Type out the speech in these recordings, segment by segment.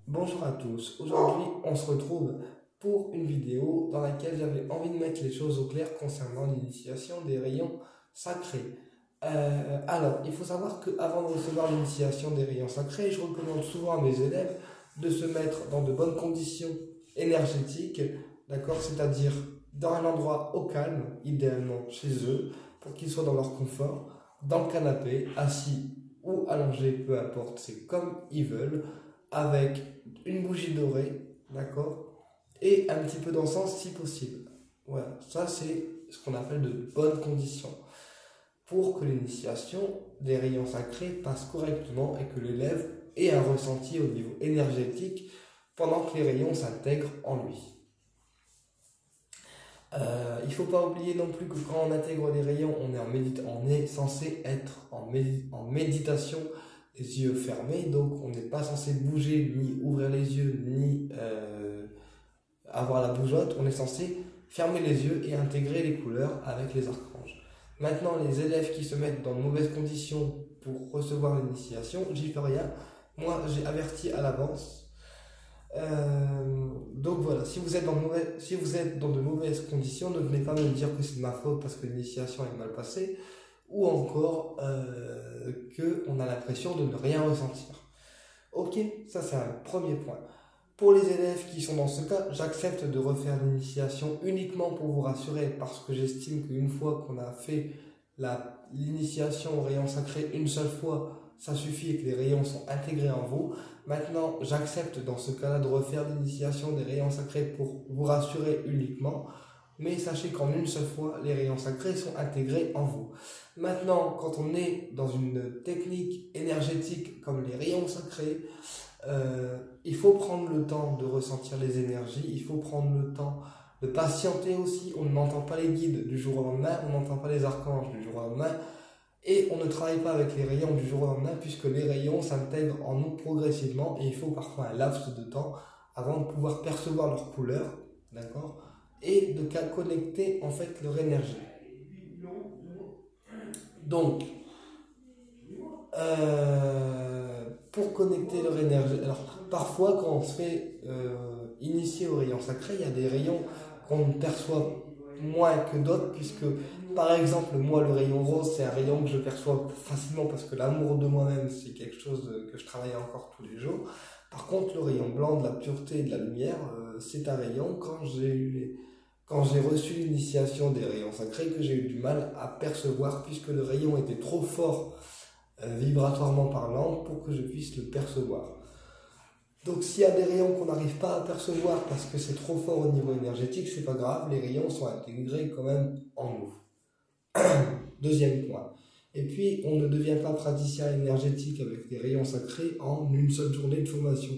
Bonjour à tous, aujourd'hui on se retrouve pour une vidéo dans laquelle j'avais envie de mettre les choses au clair concernant l'initiation des rayons sacrés. Alors, il faut savoir qu'avant de recevoir l'initiation des rayons sacrés, je recommande souvent à mes élèves de se mettre dans de bonnes conditions énergétiques, d'accord, c'est-à-dire dans un endroit au calme, idéalement chez eux, pour qu'ils soient dans leur confort, dans le canapé, assis ou allongés, peu importe, c'est comme ils veulent, avec une bougie dorée, d'accord, et un petit peu d'encens si possible. Voilà, ça c'est ce qu'on appelle de bonnes conditions pour que l'initiation des rayons sacrés passe correctement et que l'élève ait un ressenti au niveau énergétique pendant que les rayons s'intègrent en lui. Il ne faut pas oublier non plus que quand on intègre les rayons, on est censé être en méditation, les yeux fermés, donc on n'est pas censé bouger, ni ouvrir les yeux, ni avoir la bougeotte. On est censé fermer les yeux et intégrer les couleurs avec les archanges. Maintenant, les élèves qui se mettent dans de mauvaises conditions pour recevoir l'initiation, j'y peux rien. Moi, j'ai averti à l'avance. Donc voilà, si vous êtes dans de mauvaises conditions, ne venez pas me dire que c'est de ma faute parce que l'initiation est mal passée, ou encore qu'on a l'impression de ne rien ressentir. Ok, ça c'est un premier point. Pour les élèves qui sont dans ce cas, j'accepte de refaire l'initiation uniquement pour vous rassurer, parce que j'estime qu'une fois qu'on a fait l'initiation au rayon sacré une seule fois, ça suffit et que les rayons sont intégrés en vous. Maintenant, j'accepte dans ce cas-là de refaire l'initiation des rayons sacrés pour vous rassurer uniquement, mais sachez qu'en une seule fois, les rayons sacrés sont intégrés en vous. Maintenant, quand on est dans une technique énergétique comme les rayons sacrés, il faut prendre le temps de ressentir les énergies, il faut prendre le temps de patienter aussi. On n'entend pas les guides du jour au lendemain, on n'entend pas les archanges du jour au lendemain, et on ne travaille pas avec les rayons du jour au lendemain, puisque les rayons s'intègrent en nous progressivement, et il faut parfois un laps de temps avant de pouvoir percevoir leur couleur, d'accord, et de connecter en fait leur énergie. Donc, pour connecter leur énergie. Alors, parfois, quand on se fait initier aux rayons sacrés, il y a des rayons qu'on perçoit moins que d'autres, puisque, par exemple, moi, le rayon rose, c'est un rayon que je perçois facilement parce que l'amour de moi-même, c'est quelque chose que je travaille encore tous les jours. Par contre, le rayon blanc de la pureté et de la lumière, c'est un rayon, quand j'ai reçu l'initiation des rayons sacrés, que j'ai eu du mal à percevoir, puisque le rayon était trop fort vibratoirement parlant pour que je puisse le percevoir. Donc s'il y a des rayons qu'on n'arrive pas à percevoir parce que c'est trop fort au niveau énergétique, c'est pas grave, les rayons sont intégrés quand même en nous. Deuxième point. Et puis, on ne devient pas praticien énergétique avec des rayons sacrés en une seule journée de formation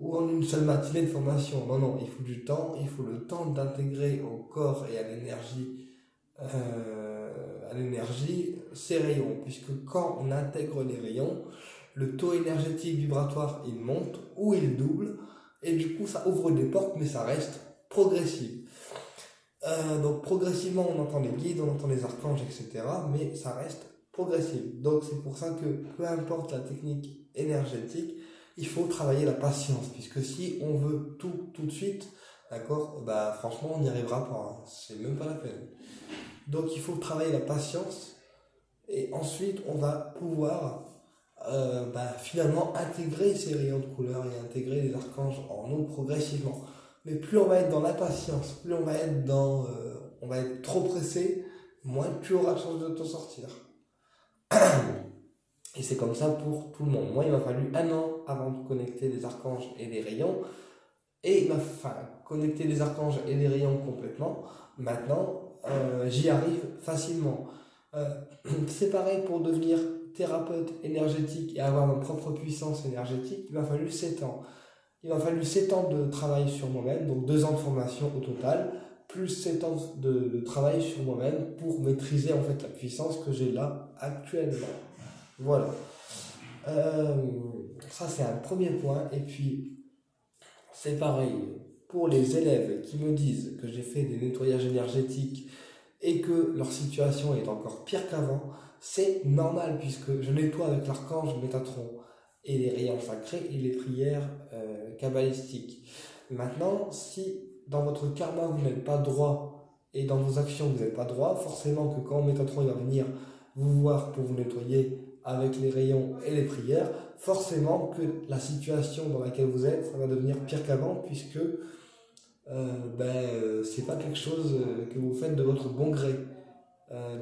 ou en une seule matinée de formation. Non, non, il faut du temps, il faut le temps d'intégrer au corps et à l'énergie ces rayons, puisque quand on intègre les rayons, le taux énergétique vibratoire il monte ou il double, et du coup ça ouvre des portes, mais ça reste progressif. Donc progressivement on entend les guides, on entend les archanges, etc., mais ça reste progressif. Donc c'est pour ça que peu importe la technique énergétique, il faut travailler la patience, puisque si on veut tout de suite, d'accord, bah franchement on n'y arrivera pas, hein. C'est même pas la peine. Donc il faut travailler la patience, et ensuite on va pouvoir finalement intégrer ces rayons de couleur et intégrer les archanges en nous progressivement. Mais plus on va être dans l'impatience, plus on va être on va être trop pressé, moins tu auras de chance de t'en sortir. Et c'est comme ça pour tout le monde. Moi, il m'a fallu 1 an avant de connecter les archanges et les rayons, et il m'a fallu connecter les archanges et les rayons complètement. Maintenant, j'y arrive facilement. C'est pareil pour devenir thérapeute énergétique et avoir ma propre puissance énergétique. Il m'a fallu 7 ans. Il m'a fallu 7 ans de travail sur moi-même, donc 2 ans de formation au total, plus 7 ans de travail sur moi-même pour maîtriser en fait la puissance que j'ai là actuellement. Voilà. Ça c'est un premier point. Et puis c'est pareil pour les élèves qui me disent que j'ai fait des nettoyages énergétiques et que leur situation est encore pire qu'avant. C'est normal puisque je nettoie avec l'archange Métatron et les rayons sacrés et les prières kabbalistique. Maintenant, si dans votre karma vous n'êtes pas droit et dans vos actions vous n'êtes pas droit, forcément que quand Métatron il va venir vous voir pour vous nettoyer avec les rayons et les prières, forcément que la situation dans laquelle vous êtes, ça va devenir pire qu'avant, puisque c'est pas quelque chose que vous faites de votre bon gré.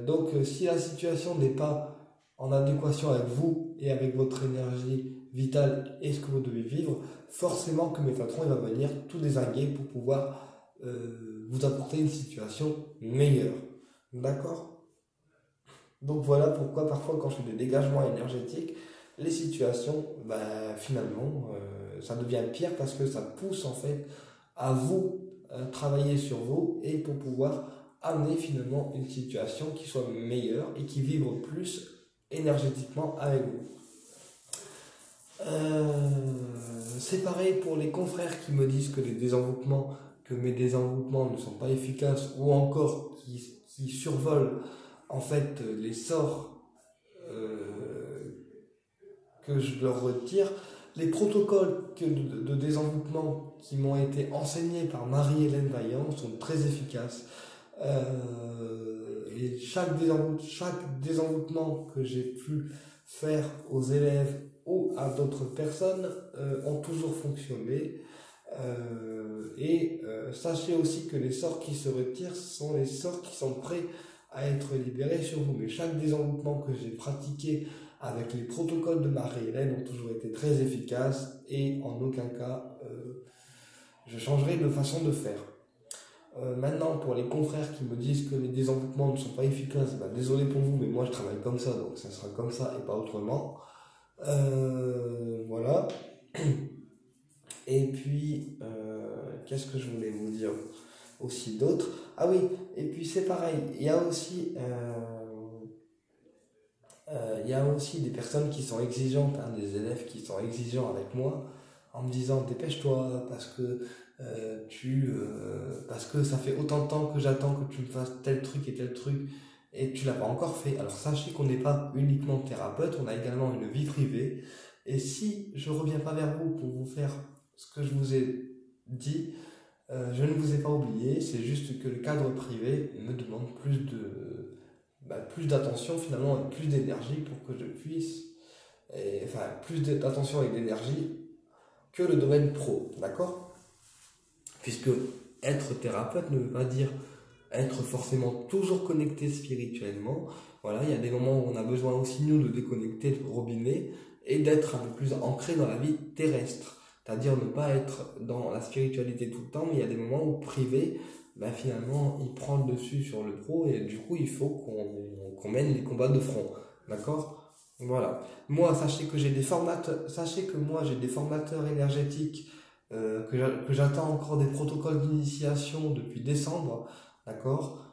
Donc si la situation n'est pas en adéquation avec vous et avec votre énergie vitale et ce que vous devez vivre, forcément que Métatron il va venir tout dézinguer pour pouvoir vous apporter une situation meilleure. D'accord ? Donc voilà pourquoi parfois quand je fais des dégagements énergétiques, les situations, finalement, ça devient pire parce que ça pousse en fait à vous travailler sur vous et pour pouvoir amener finalement une situation qui soit meilleure et qui vibre plus énergétiquement avec vous. C'est pareil pour les confrères qui me disent que mes désenvoûtements ne sont pas efficaces ou encore qui survolent en fait les sorts que je leur retire. Les protocoles de désenvoûtement qui m'ont été enseignés par Marie-Hélène Vaillant sont très efficaces. Et chaque désenvoûtement que j'ai pu faire aux élèves ou à d'autres personnes ont toujours fonctionné. Sachez aussi que les sorts qui se retirent sont les sorts qui sont prêts à être libérés sur vous. Mais chaque désenvoûtement que j'ai pratiqué avec les protocoles de Marie-Hélène ont toujours été très efficaces et en aucun cas je changerai de façon de faire. Maintenant, pour les confrères qui me disent que les désenvoûtements ne sont pas efficaces, désolé pour vous, mais moi je travaille comme ça, donc ça sera comme ça et pas autrement. Voilà. Et puis, qu'est-ce que je voulais vous dire aussi d'autre? Ah oui, et puis c'est pareil, il y a aussi des personnes qui sont exigeantes, des élèves qui sont exigeants avec moi, en me disant dépêche-toi parce que ça fait autant de temps que j'attends que tu me fasses tel truc et tu l'as pas encore fait. Alors sachez qu'on n'est pas uniquement thérapeute, on a également une vie privée. Et si je reviens pas vers vous pour vous faire ce que je vous ai dit, je ne vous ai pas oublié, c'est juste que le cadre privé me demande plus d'attention finalement et plus d'énergie pour que je puisse, plus d'attention et d'énergie que le domaine pro, d'accord ? Puisque être thérapeute ne veut pas dire être forcément toujours connecté spirituellement. Voilà, il y a des moments où on a besoin aussi nous de déconnecter le robinet et d'être un peu plus ancré dans la vie terrestre. C'est-à-dire ne pas être dans la spiritualité tout le temps, mais il y a des moments où privé, finalement, il prend le dessus sur le pro et du coup, il faut qu'on mène les combats de front. D'accord ? Voilà. Moi, sachez que j'ai des formateurs énergétiques que j'attends encore des protocoles d'initiation depuis décembre. D'accord ?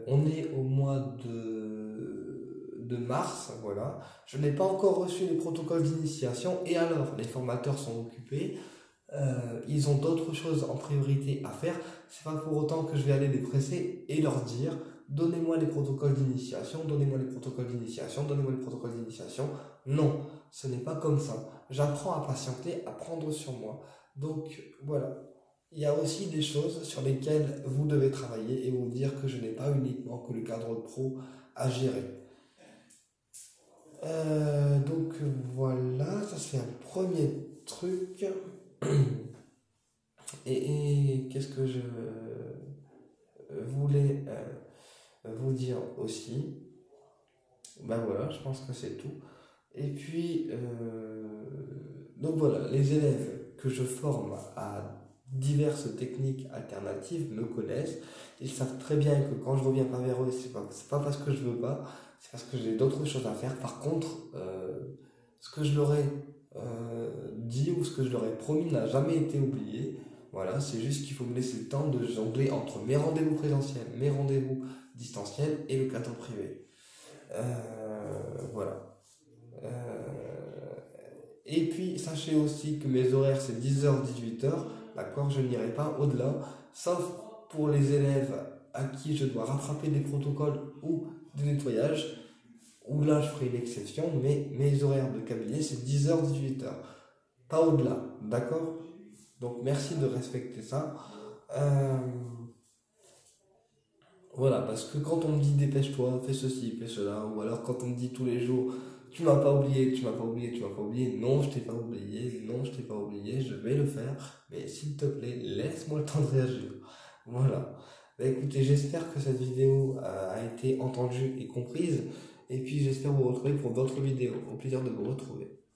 On est au mois de mars, voilà. Je n'ai pas encore reçu les protocoles d'initiation et alors les formateurs sont occupés, ils ont d'autres choses en priorité à faire. C'est pas pour autant que je vais aller les presser et leur dire donnez-moi les protocoles d'initiation, donnez-moi les protocoles d'initiation, donnez-moi les protocoles d'initiation. Non, ce n'est pas comme ça. J'apprends à patienter, à prendre sur moi. Donc voilà. Il y a aussi des choses sur lesquelles vous devez travailler et vous dire que je n'ai pas uniquement que le cadre pro à gérer. Donc voilà, ça c'est un premier truc. Et qu'est-ce que je voulais vous dire aussi? Voilà, je pense que c'est tout. Et puis, donc voilà, les élèves que je forme à diverses techniques alternatives me connaissent. Ils savent très bien que quand je reviens pas vers eux, c'est pas parce que je veux pas, c'est parce que j'ai d'autres choses à faire. Par contre, ce que je leur ai dit ou ce que je leur ai promis n'a jamais été oublié. Voilà, c'est juste qu'il faut me laisser le temps de jongler entre mes rendez-vous présentiels, mes rendez-vous distanciels et le cadre privé. Voilà. Et puis, sachez aussi que mes horaires, c'est 10h-18h. D'accord, je n'irai pas au-delà, sauf pour les élèves à qui je dois rattraper des protocoles ou des nettoyages, où là je ferai une exception, mais mes horaires de cabinet c'est 10h-18h. pas au-delà, d'accord? Donc merci de respecter ça. Euh, voilà, parce que quand on me dit dépêche-toi, fais ceci, fais cela, ou alors quand on me dit tous les jours tu m'as pas oublié, tu m'as pas oublié, tu m'as pas oublié, non, je t'ai pas oublié, non, je t'ai pas oublié, je vais le faire, mais s'il te plaît, laisse-moi le temps de réagir. Voilà. Bah, écoutez, j'espère que cette vidéo a été entendue et comprise, et puis j'espère vous retrouver pour d'autres vidéos. Au plaisir de vous retrouver.